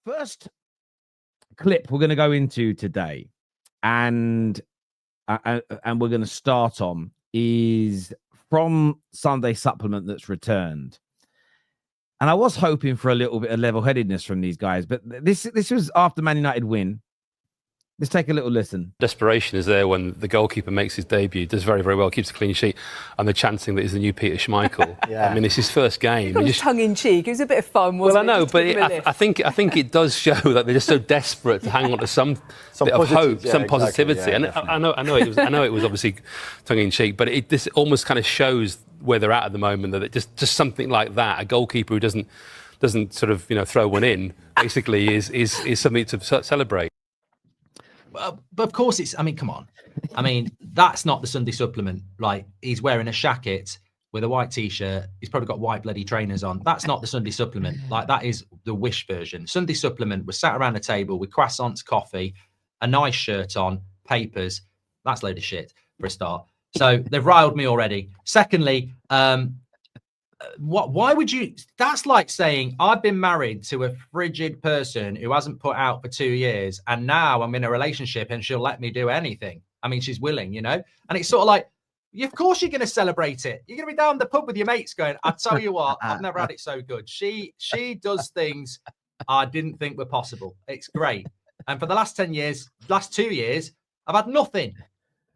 First clip we're going to go into today, and we're going to start on is from Sunday Supplement that's returned. And I was hoping for a little bit of level-headedness from these guys, but this was after Man United win. Let's take a little listen. Desperation is there when the goalkeeper makes his debut, does very, very well, keeps a clean sheet, and the chanting that he's the new Peter Schmeichel. Yeah. I mean, it's his first game. It was tongue-in-cheek. It was a bit of fun, wasn't it? Well, I know, but I think it does show that they're just so desperate to hang on to some bit of hope, some positivity. Yeah, and I know it was obviously tongue-in-cheek, but this almost kind of shows where they're at the moment. That just something like that, a goalkeeper who doesn't sort of throw one in, basically is something to celebrate. But of course it's, I mean, come on. I mean, that's not the Sunday Supplement. Like, he's wearing a shacket with a white T-shirt. He's probably got white bloody trainers on. That's not the Sunday Supplement. Like, that is the Wish version. Sunday Supplement was sat around a table with croissants, coffee, a nice shirt on, papers. That's a load of shit for a start. So they've riled me already. Secondly, why would you? That's like saying I've been married to a frigid person who hasn't put out for 2 years, and now I'm in a relationship and she'll let me do anything. I mean, she's willing, and it's sort of like, of course you're going to celebrate it. You're going to be down the pub with your mates going, I tell you what, I've never had it so good. She does things I didn't think were possible. It's great. And for the last 2 years, I've had nothing.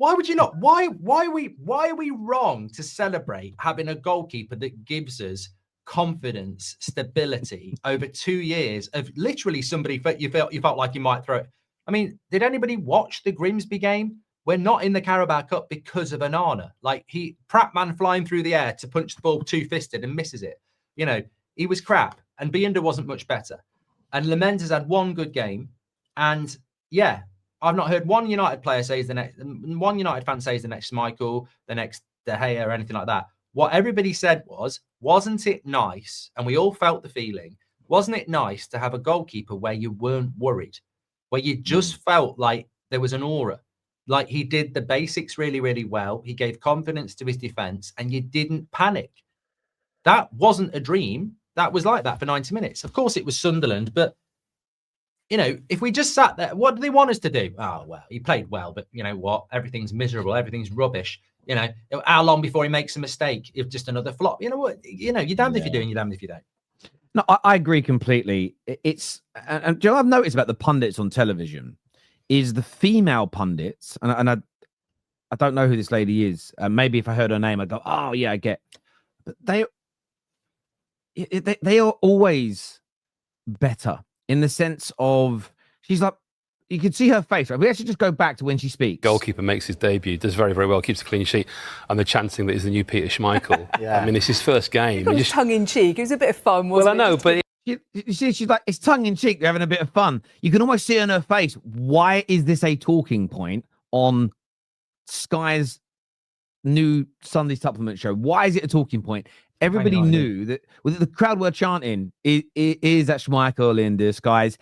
Why would you not? Why are we wrong to celebrate having a goalkeeper that gives us confidence, stability over 2 years of literally somebody you felt like you might throw it? I mean, did anybody watch the Grimsby game? We're not in the Carabao Cup because of Onana. Like, Pratt man flying through the air to punch the ball two-fisted and misses it. He was crap, and Binder wasn't much better. And Lamens has had one good game, and yeah. I've not heard one United player say one United fan says the next Schmeichel, the next De Gea, or anything like that. What everybody said wasn't it nice? And we all felt the feeling. Wasn't it nice to have a goalkeeper where you weren't worried, where you just felt like there was an aura, like he did the basics really, really well. He gave confidence to his defense, and you didn't panic. That wasn't a dream. That was like that for 90 minutes. Of course, it was Sunderland, but if we just sat there, what do they want us to do? Oh, well, he played well, but you know what? Everything's miserable. Everything's rubbish. How long before he makes a mistake? If just another flop, you know what? You're damned if you do and you're damned if you don't. No, I agree completely. And Joe, I've noticed about the pundits on television is the female pundits, and I don't know who this lady is. Maybe if I heard her name, I'd go, oh yeah, I get. But they are always better. In the sense of, she's like, you can see her face, right? We actually just go back to when she speaks. Goalkeeper makes his debut, does very, very well, keeps a clean sheet, and the chanting that he's the new Peter Schmeichel. Yeah. I mean, it's his first game. It was tongue-in-cheek. It was a bit of fun, wasn't it? Well, I know, but... You see, she's like, it's tongue-in-cheek, we're having a bit of fun. You can almost see on her face, why is this a talking point on Sky's new Sunday Supplement show? Why is it a talking point? Everybody knew that the crowd were chanting, is that Schmeichel in disguise?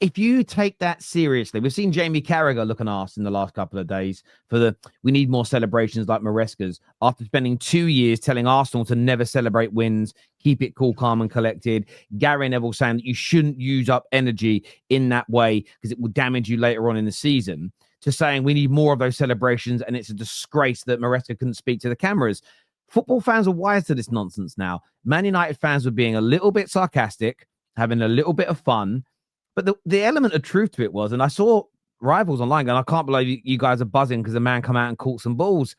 If you take that seriously, we've seen Jamie Carragher looking arsed in the last couple of days for we need more celebrations like Maresca's after spending 2 years telling Arsenal to never celebrate wins, keep it cool, calm and collected. Gary Neville saying that you shouldn't use up energy in that way because it will damage you later on in the season, to saying we need more of those celebrations and it's a disgrace that Maresca couldn't speak to the cameras. Football fans are wise to this nonsense now. Man United fans were being a little bit sarcastic, having a little bit of fun. But the element of truth to it was, and I saw rivals online going, I can't believe you guys are buzzing because the man come out and caught some balls.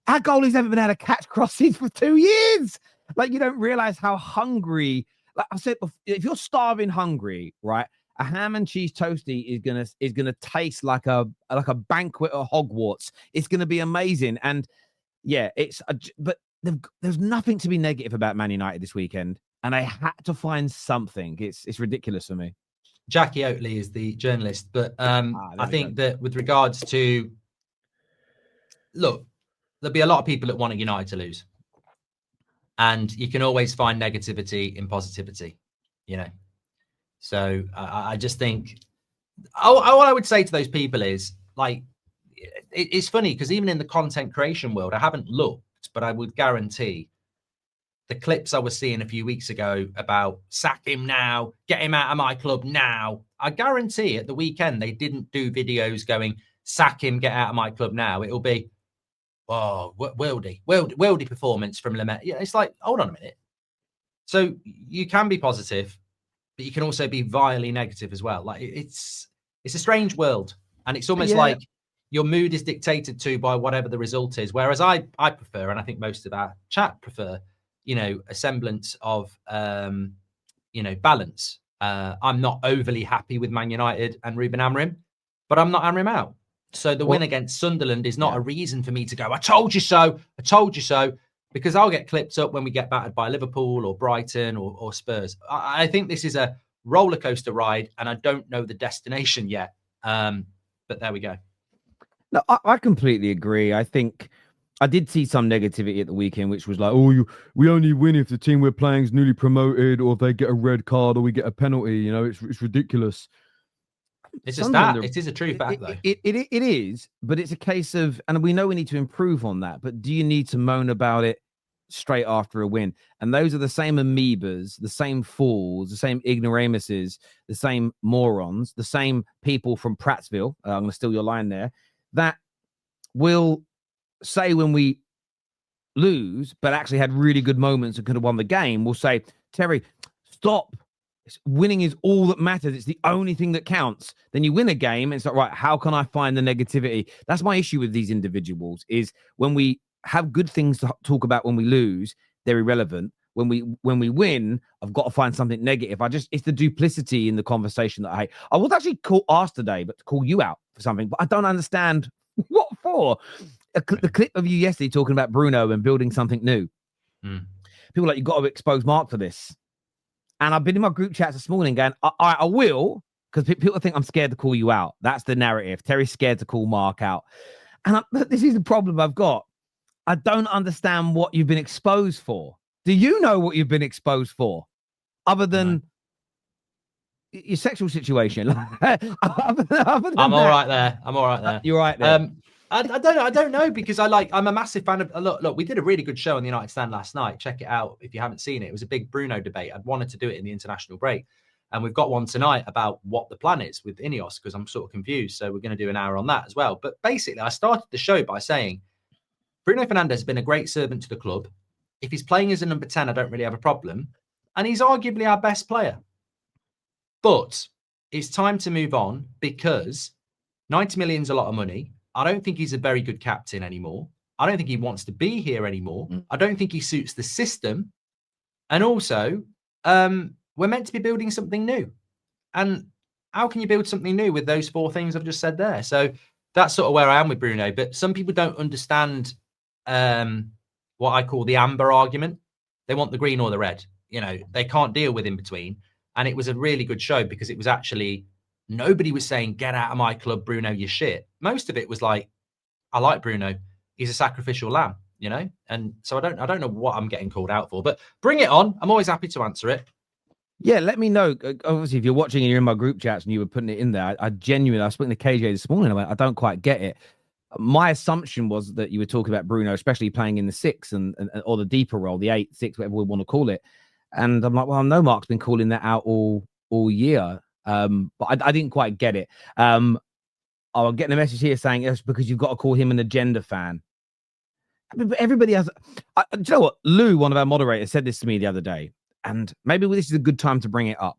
Our goalie's never been able to catch crosses for 2 years. Like, you don't realize how hungry, like I said, if you're starving hungry, right, a ham and cheese toasty is gonna taste like a banquet at Hogwarts. It's gonna be amazing. And yeah, but there's nothing to be negative about Man United this weekend, and I had to find something. It's ridiculous for me. Jackie Oatley is the journalist, but I think that with regards to, look, there'll be a lot of people that want United to lose, and you can always find negativity in positivity, So I just think, all I would say to those people is, like, it's funny because even in the content creation world, I haven't looked, but I would guarantee the clips I was seeing a few weeks ago about sack him now, get him out of my club now. I guarantee at the weekend they didn't do videos going, sack him, get out of my club now. It'll be, oh, Wildy performance from Lamette. Yeah, it's like, hold on a minute. So you can be positive, but you can also be vilely negative as well. Like it's a strange world, and it's almost like your mood is dictated to by whatever the result is. Whereas I prefer, and I think most of our chat prefer, a semblance of, balance. I'm not overly happy with Man United and Ruben Amorim, but I'm not Amorim out. So the win against Sunderland is not a reason for me to go, I told you so, because I'll get clipped up when we get battered by Liverpool or Brighton or Spurs. I think this is a roller coaster ride, and I don't know the destination yet. But there we go. No, I completely agree. I think I did see some negativity at the weekend, which was like, we only win if the team we're playing is newly promoted, or if they get a red card, or we get a penalty. It's ridiculous. It's just that. It is a true fact, though. It is, but it's a case of, and we know we need to improve on that, but do you need to moan about it straight after a win? And those are the same amoebas, the same fools, the same ignoramuses, the same morons, the same people from Prattsville, I'm going to steal your line there, that will say when we lose, but actually had really good moments and could have won the game, will say, Terry, stop. Winning is all that matters. It's the only thing that counts. Then you win a game, and it's like, right, how can I find the negativity? That's my issue with these individuals, is when we have good things to talk about when we lose, they're irrelevant. When we win, I've got to find something negative. It's the duplicity in the conversation that I hate. I was actually asked today, but to call you out for something, but I don't understand what for. The clip of you yesterday talking about Bruno and building something new. People are like, you've got to expose Mark for this. And I've been in my group chats this morning going, I will, because people think I'm scared to call you out. That's the narrative. Terry's scared to call Mark out. And this is the problem I've got. I don't understand what you've been exposed for. Do you know what you've been exposed for? Other than your sexual situation? other than I'm all right there. You're right there. I don't know, because I'm a massive fan of, look, we did a really good show on the United Stand last night. Check it out if you haven't seen it. It was a big Bruno debate. I'd wanted to do it in the international break. And we've got one tonight about what the plan is with Ineos, because I'm sort of confused. So we're going to do an hour on that as well. But basically, I started the show by saying, Bruno Fernandes has been a great servant to the club. If he's playing as a number 10, I don't really have a problem. And he's arguably our best player. But it's time to move on, because 90 million is a lot of money. I don't think he's a very good captain anymore. I don't think he wants to be here anymore. I don't think he suits the system. And also, we're meant to be building something new. And how can you build something new with those four things I've just said there? So that's sort of where I am with Bruno. But some people don't understand what I call the amber argument. They want the green or the red. They can't deal with in between. And it was a really good show, because it was actually, nobody was saying, get out of my club, Bruno, you shit. Most of it was like, I like Bruno. He's a sacrificial lamb, And so I don't know what I'm getting called out for, but bring it on. I'm always happy to answer it. Yeah, let me know. Obviously, if you're watching and you're in my group chats and you were putting it in there, I genuinely, I was speaking to KJ this morning. I went, I don't quite get it. My assumption was that you were talking about Bruno, especially playing in the 6 and or the deeper role, the 8, 6, whatever we want to call it. And I'm like, well, I know Mark's been calling that out all year. But I didn't quite get it. I'm getting a message here saying it's because you've got to call him an agenda fan. But everybody has. Do you know what? Lou, one of our moderators, said this to me the other day, and maybe this is a good time to bring it up.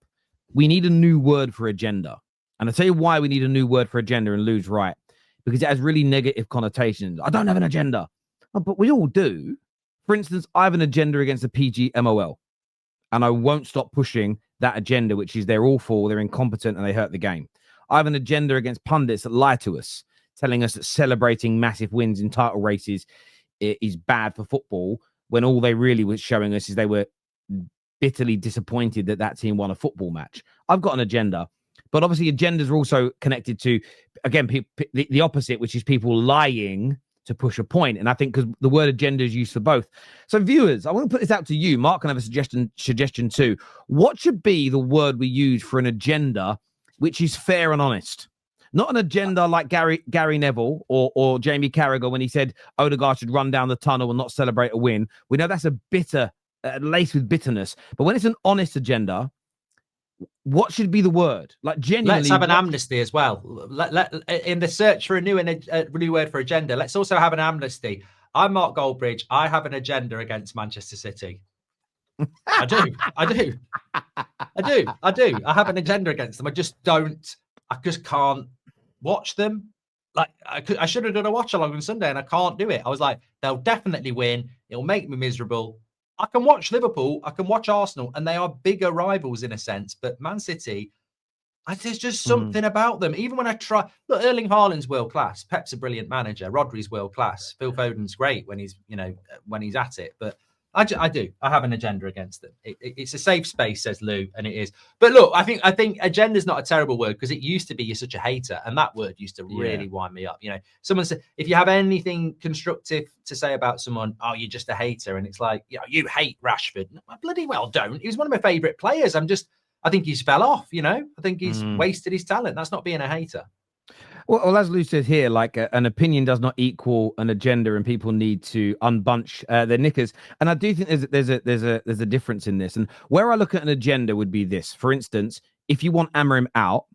We need a new word for agenda. And I'll tell you why we need a new word for agenda, and Lou's right. Because it has really negative connotations. I don't have an agenda. Oh, but we all do. For instance, I have an agenda against the PGMOL. And I won't stop pushing that agenda, which is they're awful, they're incompetent, and they hurt the game. I have an agenda against pundits that lie to us, telling us that celebrating massive wins in title races is bad for football, when all they really was showing us is they were bitterly disappointed that team won a football match. I've got an agenda, but obviously agendas are also connected to, again, the opposite, which is people lying to push a point. And I think because the word agenda is used for both. So viewers, I want to put this out to you. Mark can have a suggestion too. What should be the word we use for an agenda which is fair and honest? Not an agenda like Gary Neville or Jamie Carragher when he said Odegaard should run down the tunnel and not celebrate a win. We know that's a bitter laced with bitterness. But when it's an honest agenda, what should be the word? Like genuinely, let's have an amnesty as well. In the search for a new word for agenda, let's also have an amnesty. I'm Mark Goldbridge. I have an agenda against Manchester City. I do. I have an agenda against them. I just can't watch them. Like I should have done a watch along on Sunday and I can't do it. I was like, they'll definitely win. It'll make me miserable. I can watch Liverpool, I can watch Arsenal, and they are bigger rivals in a sense. But Man City, there's just something about them. Even when I try, look, Erling Haaland's world class. Pep's a brilliant manager. Rodri's world class. Phil Foden's great when he's at it. But I have an agenda against them. It's a safe space, says Lou, and it is. But look, I think agenda is not a terrible word because it used to be you're such a hater, and that word used to really wind me up. Someone said if you have anything constructive to say about someone, oh, you're just a hater, and it's like, you hate Rashford. I bloody well don't. He was one of my favourite players. I think he's fell off. I think he's wasted his talent. That's not being a hater. Well, as Lou said here, like an opinion does not equal an agenda, and people need to unbunch their knickers. And I do think there's a difference in this. And where I look at an agenda would be this: for instance, if you want Amorim out,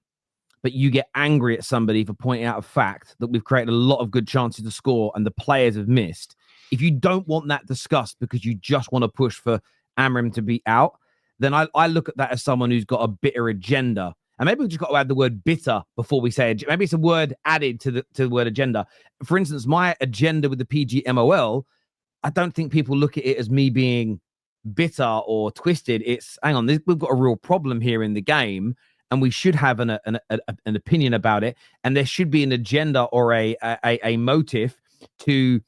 but you get angry at somebody for pointing out a fact that we've created a lot of good chances to score and the players have missed. If you don't want that discussed because you just want to push for Amorim to be out, then I look at that as someone who's got a bitter agenda. And maybe we've just got to add the word bitter before we say it. Maybe it's a word added to the word agenda. For instance, my agenda with the PGMOL, I don't think people look at it as me being bitter or twisted. It's, hang on, we've got a real problem here in the game, and we should have an opinion about it. And there should be an agenda or a motive to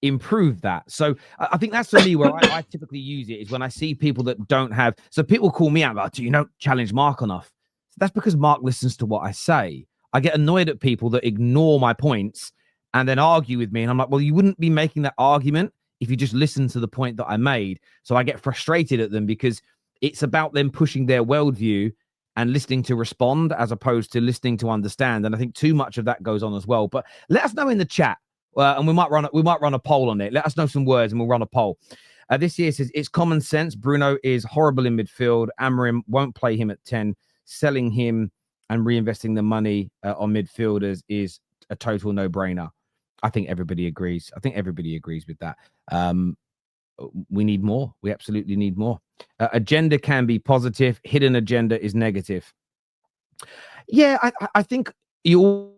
improve that. So I think that's for me where I typically use it, is when I see people that don't have. So people call me out about, do you not challenge Mark enough? That's because Mark listens to what I say. I get annoyed at people that ignore my points and then argue with me. And I'm like, well, you wouldn't be making that argument if you just listened to the point that I made. So I get frustrated at them because it's about them pushing their worldview and listening to respond as opposed to listening to understand. And I think too much of that goes on as well. But let us know in the chat, and we might run a poll on it. Let us know some words and we'll run a poll. This year says it's common sense. Bruno is horrible in midfield. Amorim won't play him at 10. Selling him and reinvesting the money on midfielders is a total no-brainer. I think everybody agrees. With that. We need more. We absolutely need more. Agenda can be positive. Hidden agenda is negative. Yeah, I think you.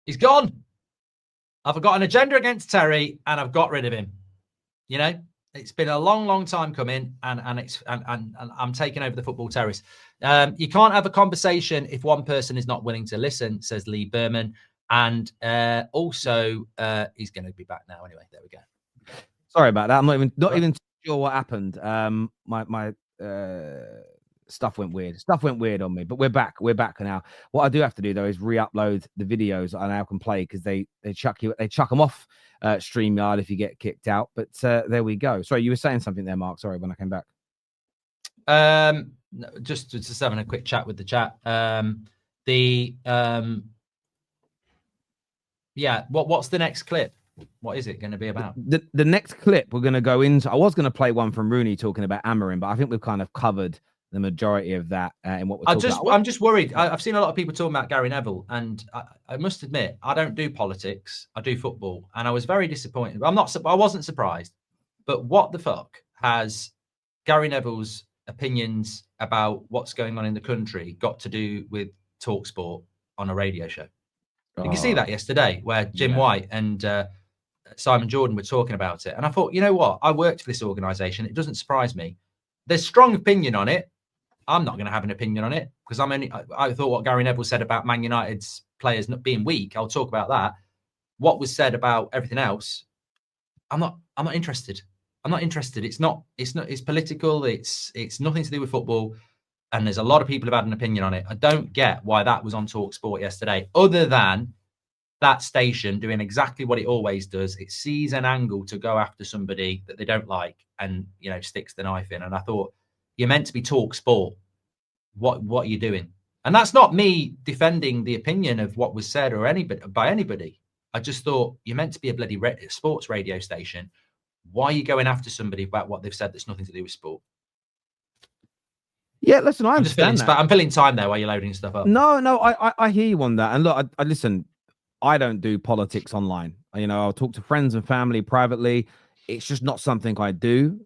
He's gone. I've got an agenda against Terry, and I've got rid of him. It's been a long, long time coming, and I'm taking over the football terrace. You can't have a conversation if one person is not willing to listen, says Lee Berman. And also, he's going to be back now anyway. There we go. Sorry about that. I'm not even sure what happened. My stuff went weird on me, but we're back now. What I do have to do though is re-upload the videos that I now can play, because they chuck them off StreamYard if you get kicked out. But there we go. Sorry, you were saying something there, Mark. Sorry, when I came back. Just having a quick chat with the chat. What's the next clip? What is it going to be about? The next clip we're going to go into, I was going to play one from Rooney talking about Amorim, but I think we've kind of covered the majority of that in what we're talking about. I'm just worried. I've seen a lot of people talking about Gary Neville, and I must admit, I don't do politics. I do football, and I was very disappointed. I wasn't surprised, but what the fuck has Gary Neville's opinions about what's going on in the country got to do with TalkSport on a radio show? You can see that yesterday, where Jim White and Simon Jordan were talking about it. And I thought, you know what? I worked for this organisation. It doesn't surprise me. There's strong opinion on it. I'm not going to have an opinion on it, because I thought what Gary Neville said about Man United's players not being weak. I'll talk about that. What was said about everything else, I'm not interested. I'm not interested. It's political. It's nothing to do with football. And there's a lot of people who've had an opinion on it. I don't get why that was on TalkSport yesterday, other than that station doing exactly what it always does. It sees an angle to go after somebody that they don't like and, sticks the knife in. And I thought, you're meant to be TalkSport. What are you doing? And that's not me defending the opinion of what was said or by anybody. I just thought, you're meant to be a bloody sports radio station. why are you going after somebody about what they've said that's nothing to do with sport? Yeah, listen, I understand that. I'm filling time there while you're loading stuff up. No, I hear you on that. And look, I listen, I don't do politics online. You know, I'll talk to friends and family privately. It's just not something I do.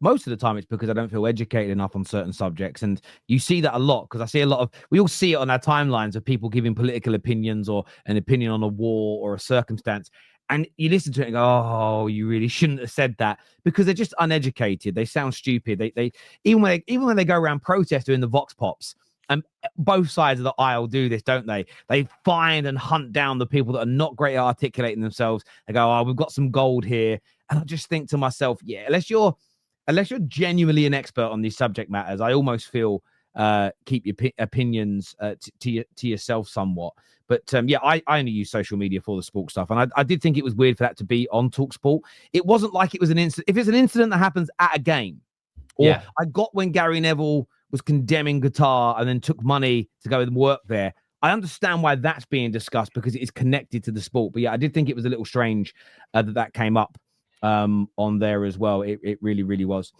Most of the time it's because I don't feel educated enough on certain subjects. And you see that a lot because I see a lot of, we all see it on our timelines of people giving political opinions or an opinion on a war or a circumstance. And you listen to it and go, oh, you really shouldn't have said that, because they're just uneducated. They sound stupid. They even when they go around protest doing the vox pops, and both sides of the aisle do this, don't they? They find and hunt down the people that are not great at articulating themselves. They go, oh, we've got some gold here. And I just think to myself, yeah, unless you're genuinely an expert on these subject matters, I almost feel keep your opinions to yourself somewhat. But yeah, I only use social media for the sport stuff. And I did think it was weird for that to be on TalkSport. It wasn't like it was an incident. If it's an incident that happens at a game, or I got when Gary Neville was condemning Qatar and then took money to go and work there, I understand why that's being discussed because it is connected to the sport. But yeah, I did think it was a little strange that came up on there as well. It really, really was.